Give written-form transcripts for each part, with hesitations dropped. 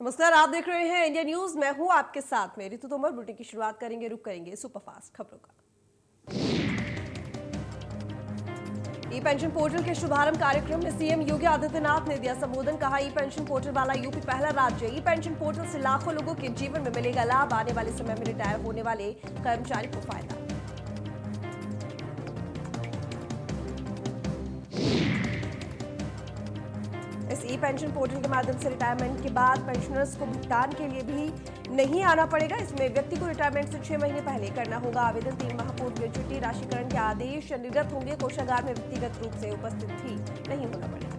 नमस्कार, आप देख रहे हैं इंडिया न्यूज। मैं हूं आपके साथ में ऋतु तोमर। बुलेटिन की शुरुआत करेंगे, रुक करेंगे सुपरफास्ट खबरों का। ई पेंशन पोर्टल के शुभारंभ कार्यक्रम में सीएम योगी आदित्यनाथ ने दिया संबोधन। कहा, ई पेंशन पोर्टल वाला यूपी पहला राज्य। ई पेंशन पोर्टल से लाखों लोगों के जीवन में मिलेगा लाभ। आने वाले समय में रिटायर होने वाले कर्मचारी को फायदा। इस ई पेंशन पोर्टल के माध्यम से रिटायरमेंट के बाद पेंशनर्स को भुगतान के लिए भी नहीं आना पड़ेगा। इसमें व्यक्ति को रिटायरमेंट से 6 महीने पहले करना होगा आवेदन। 3 माह पूर्व ग्रेच्युटी राशिकरण के आदेश निर्गत होंगे। कोषागार में व्यक्तिगत रूप से उपस्थित भी नहीं होना पड़ेगा।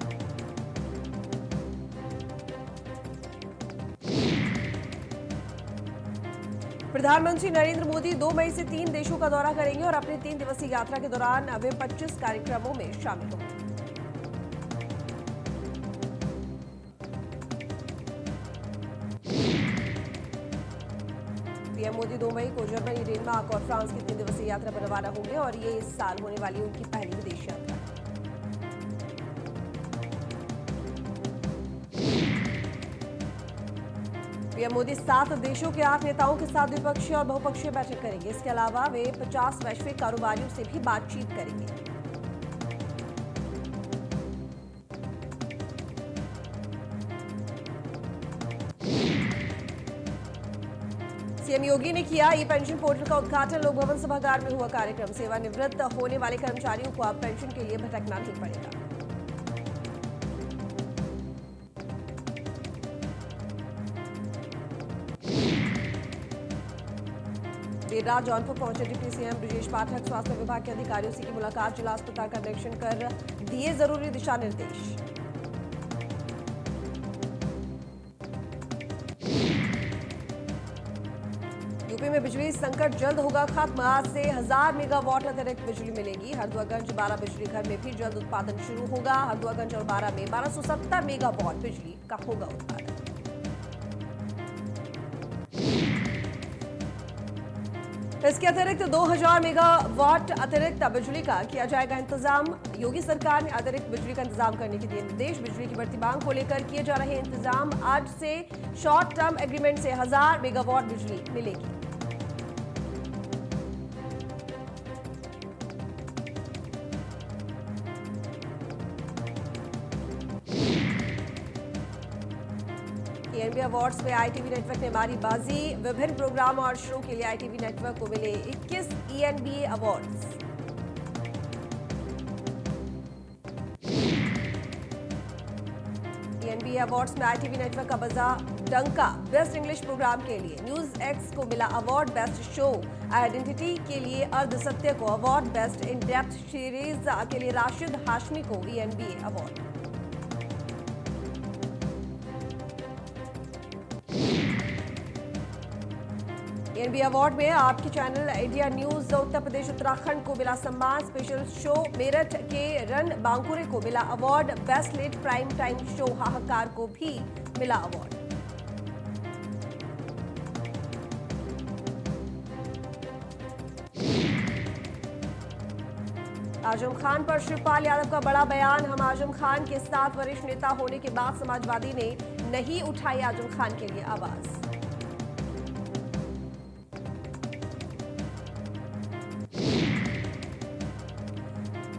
प्रधानमंत्री नरेंद्र मोदी 2 मई से 3 देशों का दौरा करेंगे और अपनी 3 दिवसीय यात्रा के दौरान वे 25 कार्यक्रमों में शामिल होंगे। पीएम मोदी 2 मई को जर्मनी, डेनमार्क और फ्रांस की 3 दिवसीय यात्रा पर रवाना होंगे और ये इस साल होने वाली उनकी पहली विदेश यात्रा है। पीएम मोदी 7 देशों के 8 नेताओं के साथ द्विपक्षीय और बहुपक्षीय बैठक करेंगे। इसके अलावा वे 50 वैश्विक कारोबारियों से भी बातचीत करेंगे। सीएम योगी ने किया ई पेंशन पोर्टल का उद्घाटन। लोक भवन सभागार में हुआ कार्यक्रम। सेवानिवृत्त होने वाले कर्मचारियों को अब पेंशन के लिए भटकना नहीं पड़ेगा। देर रात जौनपुर पहुंचे डिप्टी सीएम ब्रजेश पाठक। स्वास्थ्य विभाग के अधिकारियों से की मुलाकात। जिला अस्पताल का निरीक्षण कर दिए जरूरी दिशा निर्देश। यूपी में बिजली संकट जल्द होगा खत्म। आज से 1000 मेगावाट अतिरिक्त बिजली मिलेगी। हरदुआगंज 12 बिजली घर में भी जल्द उत्पादन शुरू होगा। हरदुआगंज और 12 में 1270 मेगावाट बिजली का होगा उत्पादन। इसके अतिरिक्त 2000 मेगावाट अतिरिक्त बिजली का किया जाएगा इंतजाम। योगी सरकार ने अतिरिक्त बिजली का इंतजाम करने के दिए निर्देश। बिजली की बढ़ती मांग को लेकर किए जा रहे इंतजाम। आज से शॉर्ट टर्म एग्रीमेंट से 1000 मेगावाट बिजली मिलेगी। एएनबी अवार्ड्स में आईटीवी नेटवर्क ने मारी बाजी। विभिन्न प्रोग्राम और शो के लिए आईटीवी नेटवर्क को मिले 21 एएनबी अवार्ड्स। एएनबी अवार्ड्स में आईटीवी नेटवर्क का बजा डंका। बेस्ट इंग्लिश प्रोग्राम के लिए न्यूज एक्स को मिला अवार्ड। बेस्ट शो आइडेंटिटी के लिए अर्ध सत्य को award. Best in depth series के लिए राशिद हाशमी को एएनबी अवार्ड। एएनबी अवार्ड में आपके channel India news Uttar Pradesh Uttarakhand को मिला सम्मान। स्पेशल शो मेरठ के रन बांकुरे को मिला award. Best late prime time show Hahakar को भी मिला अवार्ड। आजम खान पर शिवपाल यादव का बड़ा बयान। हम आजम खान के साथ वरिष्ठ नेता होने के बाद समाजवादी ने नहीं उठाई आजम खान के लिए आवाज।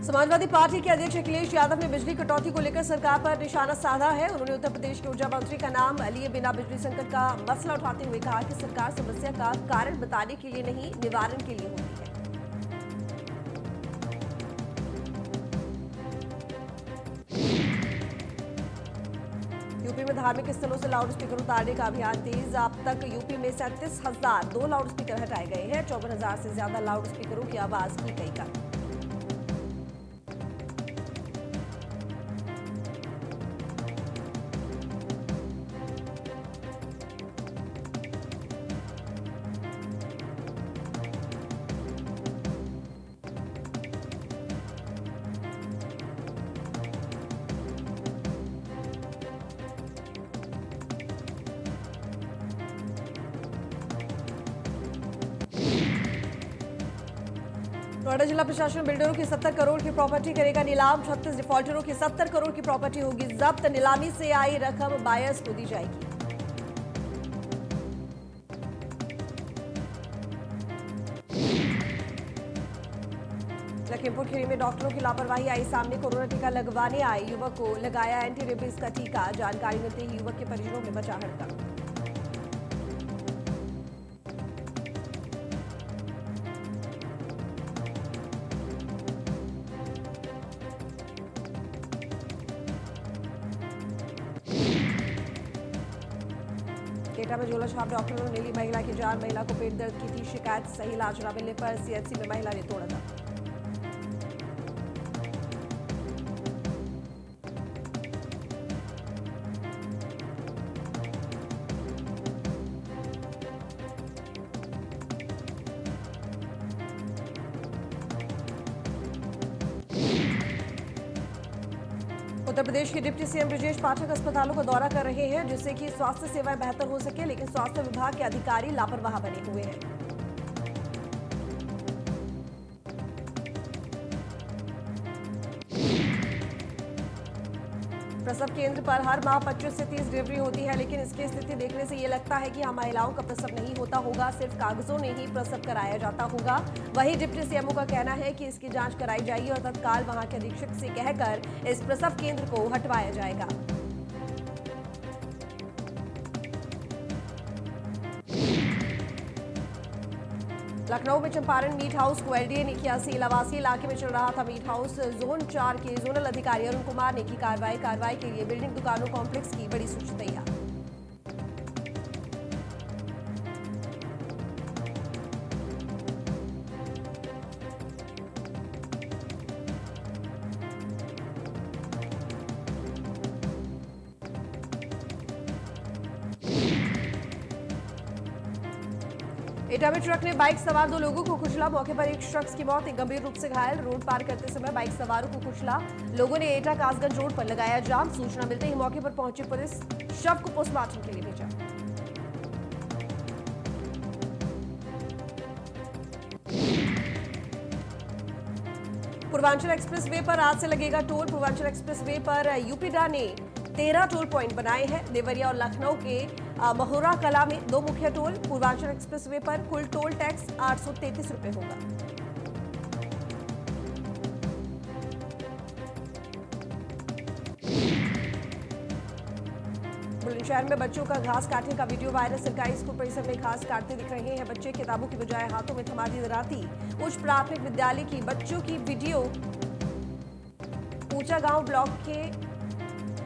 समाजवादी पार्टी के अध्यक्ष अखिलेश यादव ने बिजली कटौती को लेकर सरकार पर निशाना साधा है। उन्होंने उत्तर प्रदेश के ऊर्जा मंत्री का नाम लिए बिना बिजली संकट का मसला उठाते हुए कहा कि सरकार समस्या का कारण बताने के लिए नहीं, निवारण के लिए होती है। यूपी में धार्मिक स्थलों से लाउड स्पीकर उतारने का अभियान तेज। अब तक यूपी में 37,002 लाउड स्पीकर हटाए गए हैं। 54,000 से ज्यादा लाउड स्पीकरों की आवाज की गई कम। नोएडा जिला प्रशासन बिल्डरों की 70 करोड़ की प्रॉपर्टी करेगा नीलाम। 36 डिफॉल्टरों की 70 करोड़ की प्रॉपर्टी होगी जब्त। नीलामी से आई रकम बायर्स को दी जाएगी। लखीमपुर खीरी में डॉक्टरों की लापरवाही आई सामने। कोरोना टीका लगवाने आए युवक को लगाया एंटी रेबीज का टीका। जानकारी मिलते ही युवक के परिजनों में मचा हड़कंप। एटा में झोला छाप डॉक्टरों ने ली महिला की जान। महिला को पेट दर्द की थी शिकायत। सही इलाज न मिलने पर सीएचसी में महिला ने तोड़ा दम। उत्तर प्रदेश के डिप्टी सीएम ब्रजेश पाठक अस्पतालों का दौरा कर रहे हैं जिससे कि स्वास्थ्य सेवाएं बेहतर हो सके, लेकिन स्वास्थ्य विभाग के अधिकारी लापरवाह बने हुए हैं। प्रसव केंद्र पर हर माह 25 से 30 डिलीवरी होती है, लेकिन इसकी स्थिति देखने से ये लगता है कि हम महिलाओं का प्रसव नहीं होता होगा, सिर्फ कागजों ने ही प्रसव कराया जाता होगा। वहीं डिप्टी सीएमओ का कहना है कि इसकी जांच कराई जाएगी और तत्काल वहां के अधीक्षक से कहकर इस प्रसव केंद्र को हटवाया जाएगा। लखनऊ में चंपारण मीट हाउस को एलडीए ने किया सील। आवासीय इलाके में चल रहा था मीट हाउस। जोन 4 के जोनल अधिकारी अरुण कुमार ने की कार्रवाई के लिए बिल्डिंग दुकानों कॉम्प्लेक्स की बड़ी सूची तैयार। एटा में ट्रक ने बाइक सवार 2 लोगों को कुचला। मौके पर एक शख्स की मौत, एक गंभीर रूप से घायल। रोड पार करते समय बाइक सवारों को कुचला। लोगों ने एटा कासगंज रोड पर लगाया जाम। सूचना मिलते ही मौके पर पहुंची पुलिस शव को पोस्टमार्टम के लिए भेजा। पूर्वांचल एक्सप्रेस वे पर आज से लगेगा टोल। पूर्वांचल एक्सप्रेस वे पर यूपीडा ने 13 टोल पॉइंट बनाए हैं। देवरिया और लखनऊ के महोरा कला में 2 मुख्य टोल। पूर्वांचल एक्सप्रेस वे पर कुल टोल टैक्स 833 रुपए होगा। बुलंदशहर में बच्चों का घास काटने का वीडियो वायरल। सरकारी स्कूल परिसर में घास काटते दिख रहे हैं बच्चे। किताबों की बजाय हाथों में थमा दी दराती। उच्च प्राथमिक विद्यालय की बच्चों की वीडियो। ऊंचा गांव ब्लॉक के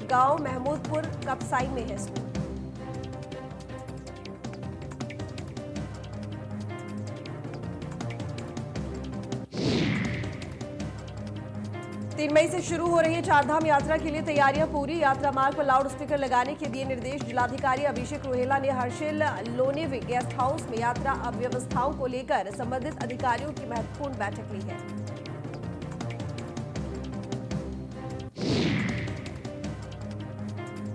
गांव महमूदपुर कपसाई में है स्कूल। 3 मई से शुरू हो रही है चारधाम यात्रा के लिए तैयारियां पूरी। यात्रा मार्ग पर लाउड स्पीकर लगाने के दिए निर्देश। जिलाधिकारी अभिषेक रोहेला ने हर्षिल लोनेवे गेस्ट हाउस में यात्रा अव्यवस्थाओं को लेकर संबंधित अधिकारियों की महत्वपूर्ण बैठक ली है।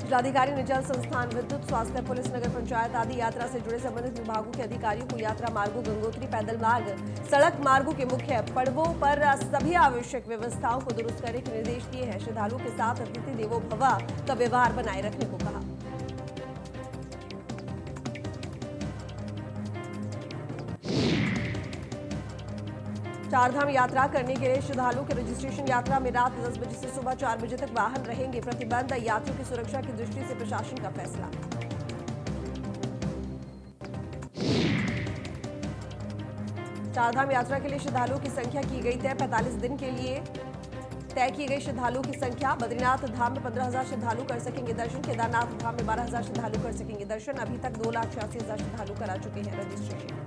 जिलाधिकारी ने जल संस्थान, विद्युत, स्वास्थ्य, पुलिस, नगर पंचायत आदि यात्रा से जुड़े संबंधित विभागों के अधिकारियों को यात्रा मार्गों, गंगोत्री पैदल मार्ग, सड़क मार्गों के मुख्य पड़वों पर सभी आवश्यक व्यवस्थाओं को दुरुस्त करने के निर्देश दिए हैं। श्रद्धालुओं के साथ अतिथि देवो भव का व्यवहार बनाए रखने को कहा। चारधाम यात्रा करने के लिए श्रद्धालुओं के रजिस्ट्रेशन यात्रा में रात 10 बजे से सुबह 4 बजे तक वाहन रहेंगे प्रतिबंध। यात्रियों की सुरक्षा की दृष्टि से प्रशासन का फैसला। चारधाम यात्रा के लिए श्रद्धालुओं की संख्या की गई तय। 45 दिन के लिए तय की गई श्रद्धालुओं की संख्या। बद्रीनाथ धाम में 15,000 श्रद्धालु कर सकेंगे दर्शन। केदारनाथ धाम में 12,000 श्रद्धालु कर सकेंगे दर्शन। अभी तक 2,86,000 श्रद्धालु करा चुके हैं रजिस्ट्रेशन।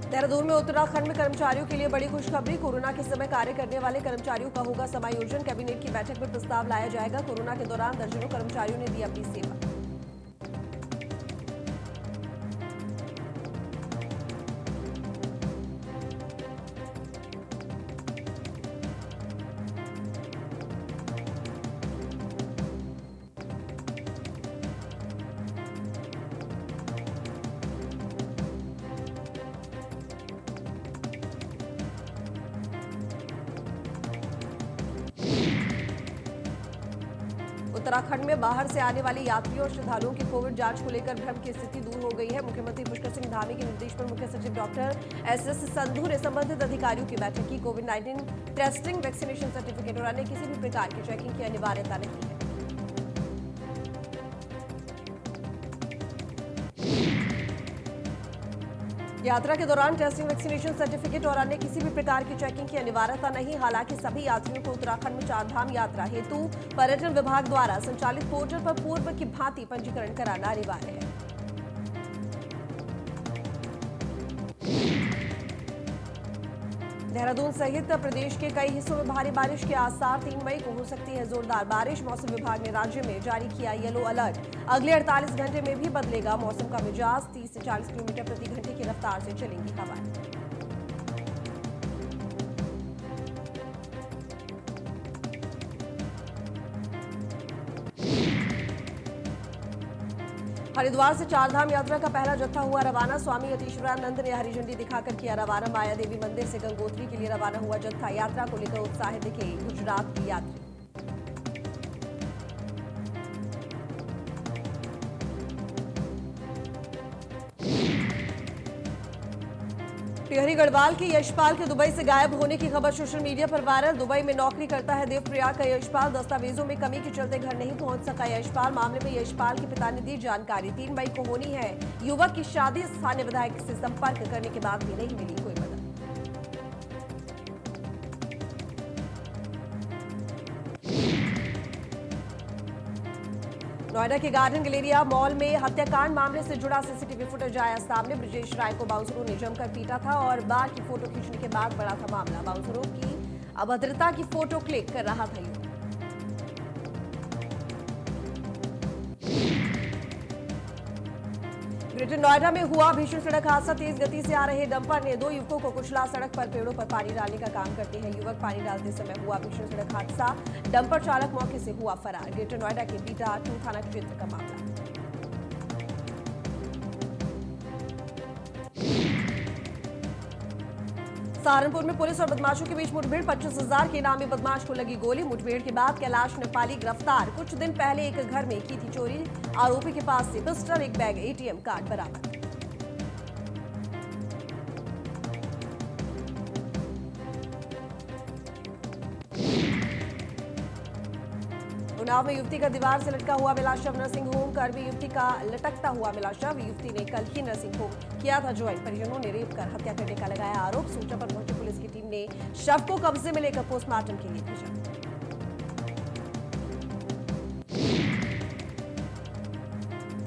देहरादून में उत्तराखंड में कर्मचारियों के लिए बड़ी खुशखबरी। कोरोना के समय कार्य करने वाले कर्मचारियों का होगा समायोजन। कैबिनेट की बैठक में प्रस्ताव लाया जाएगा। कोरोना के दौरान दर्जनों कर्मचारियों ने दी अपनी सेवा। उत्तराखंड में बाहर से आने वाले यात्रियों और श्रद्धालुओं की कोविड जांच को लेकर भ्रम की स्थिति दूर हो गई है। मुख्यमंत्री पुष्कर सिंह धामी के निर्देश पर मुख्य सचिव डॉक्टर एस संधू ने संबंधित अधिकारियों की बैठक की। कोविड-19 टेस्टिंग, वैक्सीनेशन सर्टिफिकेट और अन्य किसी भी प्रकार की चेकिंग की अनिवार्यता नहीं है। यात्रा के दौरान टेस्टिंग, वैक्सीनेशन सर्टिफिकेट और अन्य किसी भी प्रकार की चेकिंग की अनिवार्यता नहीं। हालांकि सभी यात्रियों को उत्तराखंड में चारधाम यात्रा हेतु पर्यटन विभाग द्वारा संचालित पोर्टल पर पूर्व की भांति पंजीकरण कराना अनिवार्य है। देहरादून सहित प्रदेश के कई हिस्सों में भारी बारिश के आसार। 3 मई को हो सकती है जोरदार बारिश। मौसम विभाग ने राज्य में जारी किया येलो अलर्ट। अगले 48 घंटे में भी बदलेगा मौसम का मिजाज। 30 से 40 किलोमीटर प्रति घंटे की रफ्तार से चलेंगी हवाएं। हरिद्वार से चारधाम यात्रा का पहला जत्था हुआ रवाना। स्वामी यतीश्वरानंद ने हरी झंडी दिखाकर किया रवाना। माया देवी मंदिर से गंगोत्री के लिए रवाना हुआ जत्था। यात्रा को लेकर उत्साहित दिखे गुजरात के यात्री। टिहरी गढ़वाल के यशपाल के दुबई से गायब होने की खबर सोशल मीडिया पर वायरल। दुबई में नौकरी करता है देवप्रयाग का यशपाल। दस्तावेजों में कमी के चलते घर नहीं पहुंच सका यशपाल। मामले में यशपाल के पिता ने दी जानकारी। 3 मई को होनी है युवक की शादी। स्थानीय विधायक से संपर्क करने के बाद भी नहीं मिली कोई मदद। नोएडा के गार्डन गैलेरिया मॉल में हत्याकांड मामले से जुड़ा सीसीटीवी फुटेज आया सामने। ब्रजेश राय को बाउंसरों ने जमकर पीटा था और बार की फोटो खींचने के बाद बड़ा था मामला। बाउंसरों की अभद्रता की फोटो क्लिक कर रहा था युवक। ग्रेटर नोएडा में हुआ भीषण सड़क हादसा। तेज गति से आ रहे डंपर ने 2 युवकों को कुचला। सड़क पर पेड़ों पर पानी डालने का काम करते हैं युवक। पानी डालते समय हुआ भीषण सड़क हादसा। डंपर चालक मौके से हुआ फरार। ग्रेटर नोएडा के बीटा 2 थाना क्षेत्र का मामला। सहारनपुर में पुलिस और बदमाशों के बीच मुठभेड़। 25,000 के इनामी बदमाश को लगी गोली। मुठभेड़ के बाद कैलाश नेपाली गिरफ्तार। कुछ दिन पहले एक घर में की थी चोरी। आरोपी के पास से पिस्टल, एक बैग एटीएम कार्ड बरामद। उन्नाव में युवती का दीवार से लटका हुआ मिला शव। नर्सिंग होम कर्मी युवती का लटकता हुआ मिला शव। युवती ने कल ही नर्सिंग होम किया था ज्वाइन। परिजनों ने रेप कर हत्या करने का लगाया आरोप। सूचना पर पहुंची पुलिस की टीम ने शव को कब्जे में लेकर पोस्टमार्टम के लिए भेजा।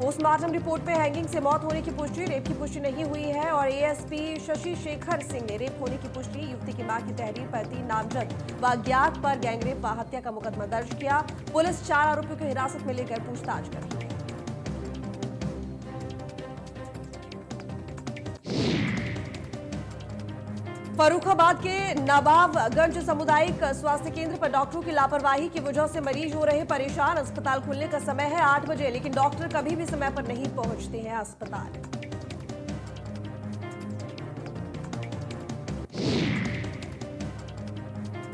पोस्टमार्टम रिपोर्ट में हैंगिंग से मौत होने की पुष्टि। रेप की पुष्टि नहीं हुई है और एएसपी शशि शेखर सिंह ने रेप होने की पुष्टि। युवती की मां की तहरीर पर 3 नामजद व अज्ञात पर गैंगरेप व हत्या का मुकदमा दर्ज किया। पुलिस 4 आरोपियों को हिरासत में लेकर पूछताछ कर रही है। फर्रुखाबाद के नवाबगंज सामुदायिक स्वास्थ्य केंद्र पर डॉक्टरों की लापरवाही की वजह से मरीज हो रहे परेशान। अस्पताल खुलने का समय है 8 बजे, लेकिन डॉक्टर कभी भी समय पर नहीं पहुंचते हैं अस्पताल।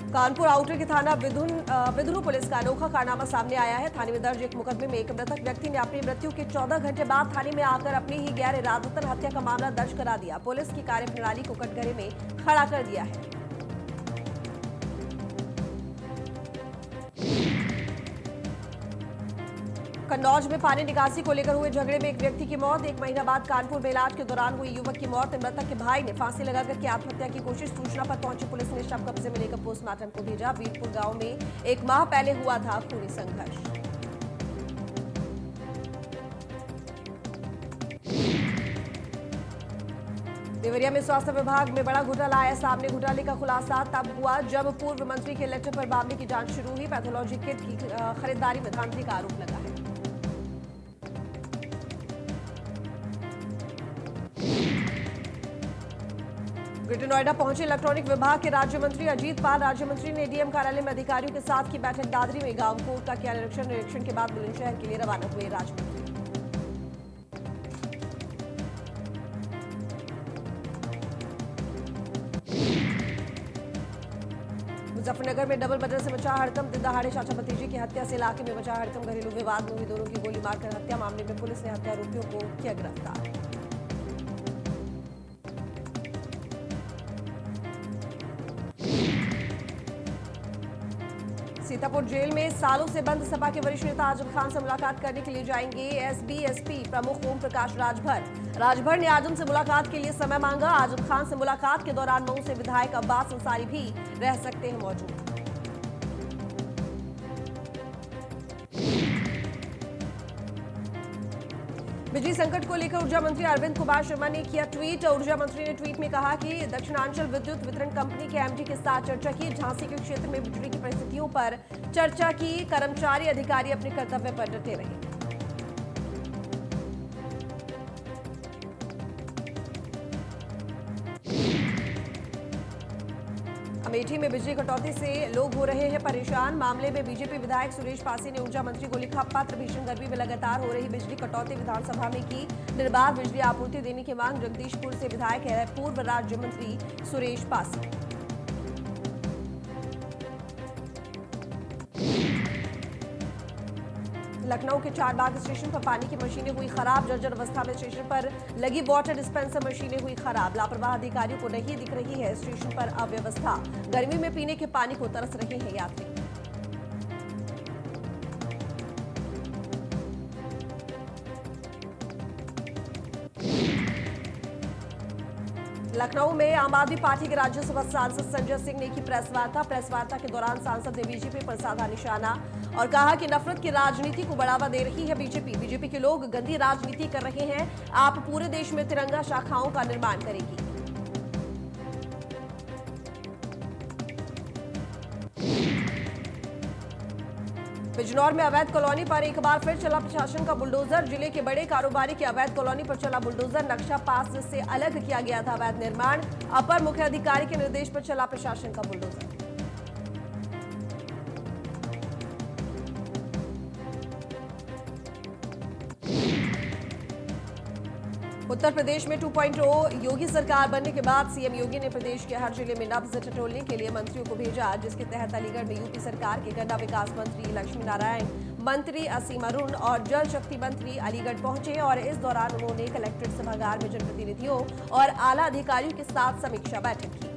कानपुर आउटर के थाना विधुन पुलिस का अनोखा कारनामा सामने आया है। थाने में दर्ज एक मुकदमे में एक मृतक व्यक्ति ने अपनी मृत्यु के 14 घंटे बाद थाने में आकर अपनी ही गैर इरादतन हत्या का मामला दर्ज करा दिया। पुलिस की कार्यप्रणाली को कटघरे में खड़ा कर दिया है। कन्नौज में पानी निकासी को लेकर हुए झगड़े में एक व्यक्ति की मौत। 1 महीना बाद कानपुर में इलाज के दौरान हुई युवक की मौत। मृतक के भाई ने फांसी लगाकर की आत्महत्या की कोशिश। सूचना पर पहुंची पुलिस ने शव कब्जे में लेकर पोस्टमार्टम को भेजा। वीरपुर गांव में 1 माह पहले हुआ था खूनी संघर्ष। देवरिया में स्वास्थ्य विभाग में बड़ा घोटाला आया सामने। घोटाले का खुलासा तब हुआ जब पूर्व मंत्री के लेटर पर मामले की जांच शुरू हुई। पैथोलॉजी किट की खरीदारी में धांधली का आरोप लगा है। ग्रेटर नोएडा पहुंचे इलेक्ट्रॉनिक विभाग के राज्य मंत्री अजीत पाल। राज्य मंत्री ने डीएम कार्यालय में अधिकारियों के साथ की बैठक। दादरी में गांव कोट का किया निरीक्षण के बाद बुलंदशहर के लिए रवाना हुए राज्य मंत्री। मुजफ्फरनगर में डबल मर्डर से मचा हड़कंप। दिन दहाड़े चाचा भतीजे की हत्या से इलाके में मचा हड़कंप। घरेलू विवाद में हुई दोनों की गोली मारकर हत्या। मामले में पुलिस ने हत्या आरोपियों को किया गिरफ्तार। सीतापुर जेल में सालों से बंद सपा के वरिष्ठ नेता आजम खान से मुलाकात करने के लिए जाएंगे एसबी प्रमुख ओम प्रकाश राजभर ने आजम से मुलाकात के लिए समय मांगा। आजम खान से मुलाकात के दौरान मऊ से विधायक अब्बास अंसारी भी रह सकते हैं मौजूद। बिजली संकट को लेकर ऊर्जा मंत्री अरविंद कुमार शर्मा ने किया ट्वीट। ऊर्जा मंत्री ने ट्वीट में कहा कि दक्षिणांचल विद्युत वितरण कंपनी के एमडी के साथ चर्चा की। झांसी के क्षेत्र में बिजली की परिस्थितियों पर चर्चा की। कर्मचारी अधिकारी अपने कर्तव्य पर डटे रहे। अमेठी में बिजली कटौती से लोग हो रहे हैं परेशान। मामले में बीजेपी विधायक सुरेश पासी ने ऊर्जा मंत्री को लिखा पत्र। भीषण गर्मी में लगातार हो रही बिजली कटौती। विधानसभा में की निर्बाध बिजली आपूर्ति देने की मांग। जगदीशपुर से विधायक है पूर्व राज्य मंत्री सुरेश पासी। लखनऊ के चारबाग स्टेशन पर पानी की मशीनें हुई खराब। जर्जर अवस्था में स्टेशन पर लगी वाटर डिस्पेंसर मशीनें हुई खराब। लापरवाह अधिकारियों को नहीं दिख रही है स्टेशन पर अव्यवस्था। गर्मी में पीने के पानी को तरस रहे हैं यात्री। लखनऊ में आम आदमी पार्टी के राज्यसभा सांसद संजय सिंह ने की प्रेस वार्ता के दौरान सांसद ने बीजेपी पर साधा निशाना और कहा कि नफरत की राजनीति को बढ़ावा दे रही है बीजेपी के लोग गंदी राजनीति कर रहे हैं। आप पूरे देश में तिरंगा शाखाओं का निर्माण करेगी। बिजनौर में अवैध कॉलोनी पर एक बार फिर चला प्रशासन का बुलडोजर। जिले के बड़े कारोबारी की अवैध कॉलोनी पर चला बुलडोजर। नक्शा पास से अलग किया गया था अवैध निर्माण। अपर मुख्य अधिकारी के निर्देश पर चला प्रशासन का बुलडोजर। उत्तर प्रदेश में 2.0 योगी सरकार बनने के बाद सीएम योगी ने प्रदेश के हर जिले में नब्ज टटोलने के लिए मंत्रियों को भेजा, जिसके तहत अलीगढ़ में यूपी सरकार के गन्ना विकास मंत्री लक्ष्मी नारायण, मंत्री असीम अरुण और जल शक्ति मंत्री अलीगढ़ पहुंचे और इस दौरान उन्होंने कलेक्ट्रेट सभागार में जनप्रतिनिधियों और आला अधिकारियों के साथ समीक्षा बैठक की।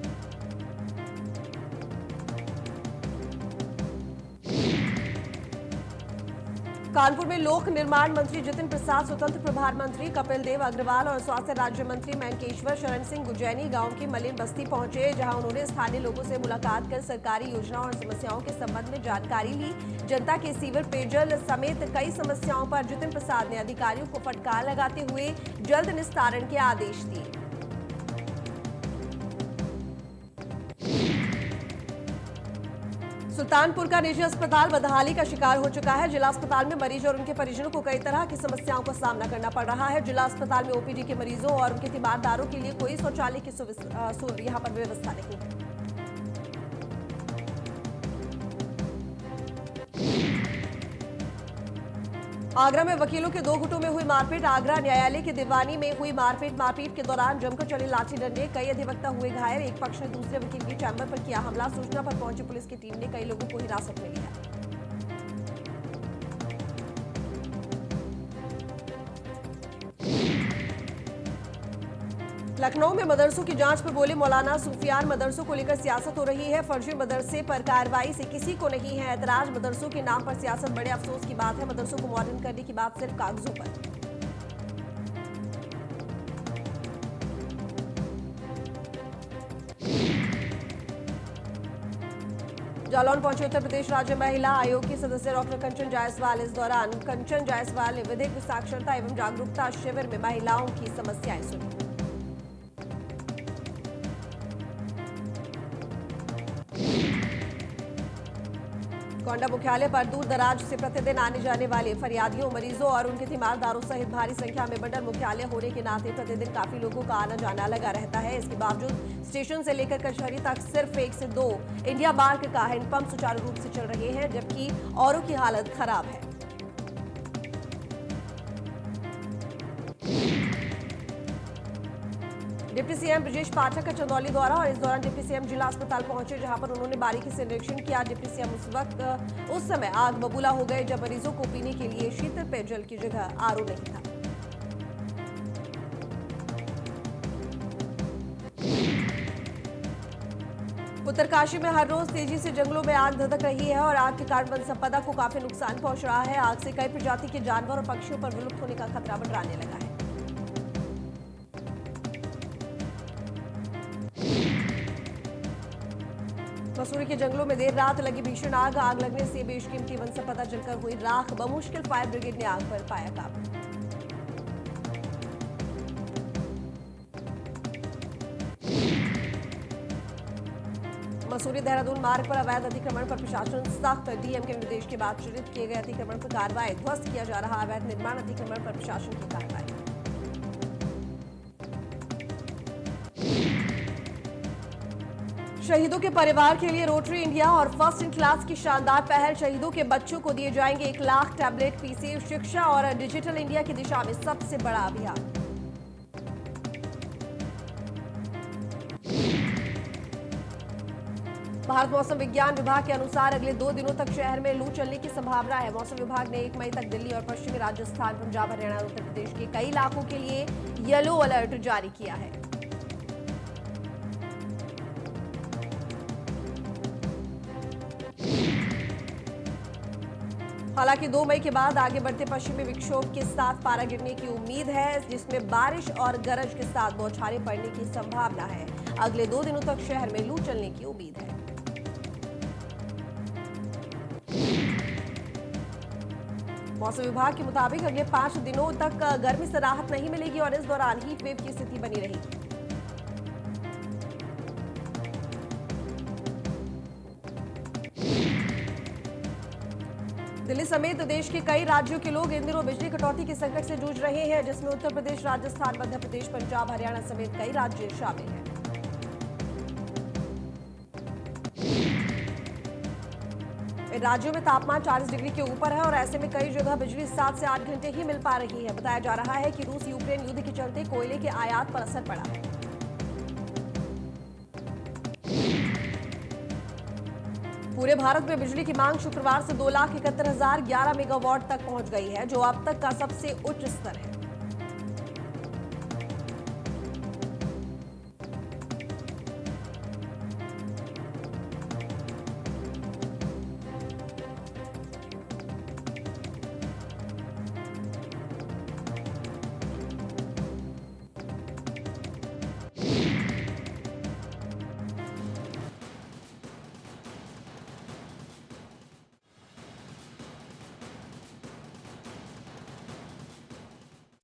कानपुर में लोक निर्माण मंत्री जितिन प्रसाद, स्वतंत्र प्रभार मंत्री कपिल देव अग्रवाल और स्वास्थ्य राज्य मंत्री मयंकेश्वर शरण सिंह गुजैनी गांव की मलिन बस्ती पहुंचे, जहां उन्होंने स्थानीय लोगों से मुलाकात कर सरकारी योजनाओं और समस्याओं के संबंध में जानकारी ली। जनता के सीवर, पेयजल समेत कई समस्याओं पर जितिन प्रसाद ने अधिकारियों को फटकार लगाते हुए जल्द निस्तारण के आदेश दिए। सुल्तानपुर का निजी अस्पताल बदहाली का शिकार हो चुका है। जिला अस्पताल में मरीज और उनके परिजनों को कई तरह की समस्याओं का सामना करना पड़ रहा है। जिला अस्पताल में ओपीडी के मरीजों और उनके तीमारदारों के लिए कोई शौचालय की यहां पर व्यवस्था नहीं है। आगरा में वकीलों के दो गुटों में हुई मारपीट। आगरा न्यायालय की दीवानी में हुई मारपीट के दौरान जमकर चले लाठी डंडे, कई अधिवक्ता हुए घायल। एक पक्ष ने दूसरे वकील के चैम्बर पर किया हमला। सूचना पर पहुंची पुलिस की टीम ने कई लोगों को हिरासत में लिया। लखनऊ में मदरसों की जांच पर बोले मौलाना सूफियान, मदरसों को लेकर सियासत हो रही है। फर्जी मदरसे पर कार्रवाई से किसी को नहीं है ऐतराज। मदरसों के नाम पर सियासत बड़े अफसोस की बात है। मदरसों को मॉडर्न करने की बात सिर्फ कागजों पर। जालौन पहुंचे उत्तर प्रदेश राज्य महिला आयोग की सदस्य डॉक्टर कंचन जायसवाल। इस दौरान कंचन जायसवाल ने विधिक साक्षरता एवं जागरूकता शिविर में महिलाओं की समस्याएं सुनी। गोंडा मुख्यालय पर दूर दराज से प्रतिदिन आने जाने वाले फरियादियों, मरीजों और उनके तीमारदारों सहित भारी संख्या में मंडल मुख्यालय होने के नाते प्रतिदिन काफी लोगों का आना जाना लगा रहता है। इसके बावजूद स्टेशन से लेकर कचहरी तक सिर्फ 1 से 2 इंडिया मार्क का हैंडपंप सुचारू रूप से चल रहे हैं, जबकि औरों की हालत खराब है। डिप्टी सीएम ब्रजेश पाठक का चंदौली दौरा और इस दौरान डिप्टी सीएम जिला अस्पताल पहुंचे, जहां पर उन्होंने बारीकी से निरीक्षण किया। डिप्टी सीएम उस समय आग बबूला हो गए जब मरीजों को पीने के लिए शीतल पेयजल की जगह आरओ नहीं था। उत्तरकाशी में हर रोज तेजी से जंगलों में आग धधक रही है और आग के कारण वन संपदा को काफी नुकसान पहुंच रहा है। आग से कई प्रजाति के जानवर और पक्षियों पर विलुप्त होने का खतरा मंडराने लगा है। मसूरी के जंगलों में देर रात लगी भीषण आग लगने से बेशकीमती वन संपदा जलकर हुई राख। बमुश्किल फायर ब्रिगेड ने आग पर पाया काबू। मसूरी देहरादून मार्ग पर अवैध अतिक्रमण पर प्रशासन सख्त। डीएम के निर्देश के बाद चिन्हित किए गए अतिक्रमण पर कार्रवाई। ध्वस्त किया जा रहा अवैध निर्माण अतिक्रमण पर प्रशासन की कार्रवाई। शहीदों के परिवार के लिए रोटरी इंडिया और फर्स्ट इन क्लास की शानदार पहल। शहीदों के बच्चों को दिए जाएंगे 1 लाख टैबलेट। पीसी शिक्षा और डिजिटल इंडिया की दिशा में सबसे बड़ा अभियान। भारत मौसम विज्ञान विभाग के अनुसार अगले 2 दिनों तक शहर में लू चलने की संभावना है। मौसम विभाग ने 1 मई तक दिल्ली और पश्चिमी राजस्थान, पंजाब, हरियाणा और उत्तर प्रदेश के कई इलाकों के लिए येलो अलर्ट जारी किया है। हालांकि 2 मई के बाद आगे बढ़ते पश्चिमी विक्षोभ के साथ पारा गिरने की उम्मीद है, जिसमें बारिश और गरज के साथ बौछारें पड़ने की संभावना है। अगले 2 दिनों तक शहर में लू चलने की उम्मीद है। मौसम विभाग के मुताबिक अगले 5 दिनों तक गर्मी से राहत नहीं मिलेगी और इस दौरान हीट वेव की स्थिति बनी रहेगी। दिल्ली समेत देश के कई राज्यों के लोग इन दिनों बिजली कटौती के संकट से जूझ रहे हैं, जिसमें उत्तर प्रदेश, राजस्थान, मध्य प्रदेश, पंजाब, हरियाणा समेत कई राज्य शामिल हैं। इन राज्यों में तापमान 40 डिग्री के ऊपर है और ऐसे में कई जगह बिजली 7 से 8 घंटे ही मिल पा रही है। बताया जा रहा है कि रूस यूक्रेन युद्ध के चलते कोयले के आयात पर असर पड़ा है। पूरे भारत में बिजली की मांग शुक्रवार से 2,71,011 मेगावाट तक पहुंच गई है, जो अब तक का सबसे उच्च स्तर है।